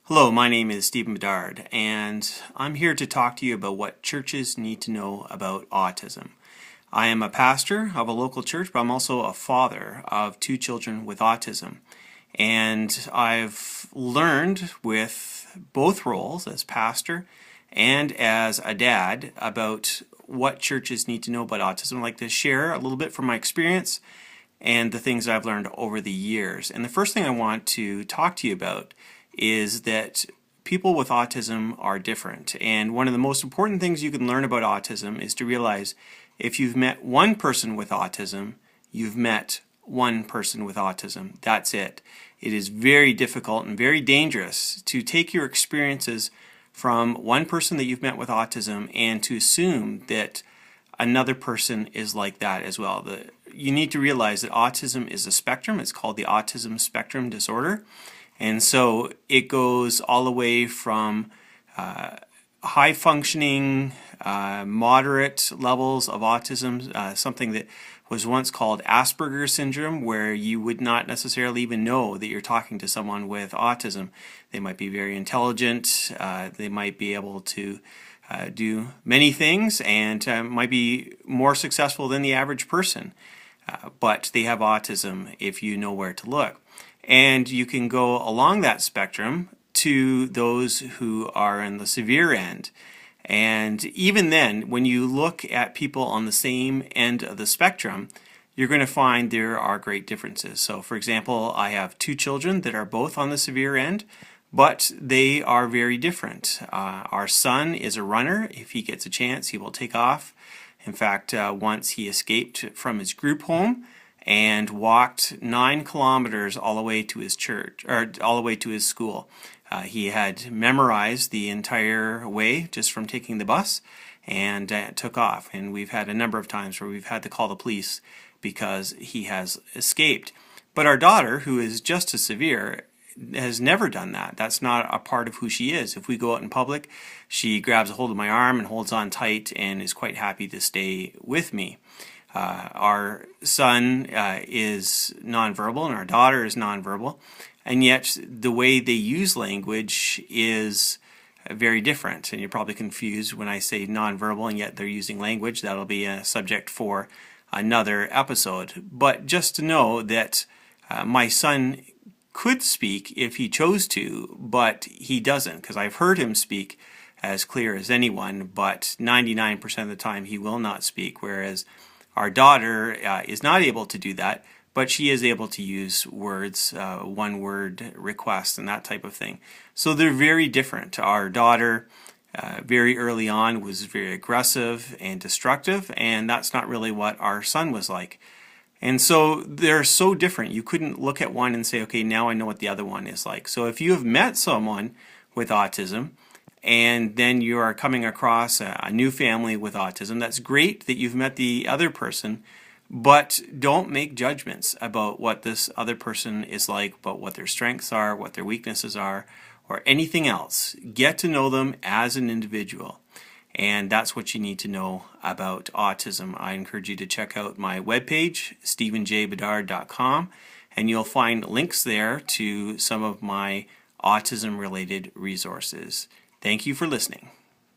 Hello, my name is Stephen Bedard, and I'm here to talk to you about what churches need to know about autism. I am a pastor of a local church, but I'm also a father of two children with autism. And I've learned with both roles, as pastor and as a dad, about what churches need to know about autism. I'd like to share a little bit from my experience and the things I've learned over the years. And the first thing I want to talk to you about is that people with autism are different. And one of the most important things you can learn about autism is to realize if you've met one person with autism, you've met one person with autism. That's it. It is very difficult and very dangerous to take your experiences from one person that you've met with autism and to assume that another person is like that as well. You need to realize that autism is a spectrum. It's called the autism spectrum disorder. And so it goes all the way from high functioning, moderate levels of autism, something that was once called Asperger's syndrome, where you would not necessarily even know that you're talking to someone with autism. They might be very intelligent, they might be able to do many things, and might be more successful than the average person. But they have autism if you know where to look. And you can go along that spectrum to those who are in the severe end. And even then, when you look at people on the same end of the spectrum, you're going to find there are great differences. So, for example, I have two children that are both on the severe end, but they are very different. Our son is a runner. If he gets a chance, he will take off. In fact, once he escaped from his group home and walked 9 kilometers all the way to his church, or all the way to his school. He had memorized the entire way just from taking the bus and took off. And we've had a number of times where we've had to call the police because he has escaped. But our daughter, who is just as severe, has never done that. That's not a part of who she is. If we go out in public, she grabs a hold of my arm and holds on tight and is quite happy to stay with me. Our son is nonverbal and our daughter is nonverbal, and yet the way they use language is very different. And you're probably confused when I say nonverbal and yet they're using language. That'll be a subject for another episode. But just to know that my son could speak if he chose to, but he doesn't, because I've heard him speak as clear as anyone, but 99% of the time he will not speak, whereas our daughter is not able to do that, but she is able to use words, one-word requests and that type of thing. So they're very different. Our daughter very early on was very aggressive and destructive, and that's not really what our son was like. And so they're so different. You couldn't look at one and say, okay, now I know what the other one is like. So if you have met someone with autism, and then you are coming across a new family with autism, that's great that you've met the other person, but don't make judgments about what this other person is like, about what their strengths are, what their weaknesses are, or anything else. Get to know them as an individual. And that's what you need to know about autism. I encourage you to check out my webpage, stephenjbedard.com, and you'll find links there to some of my autism-related resources. Thank you for listening.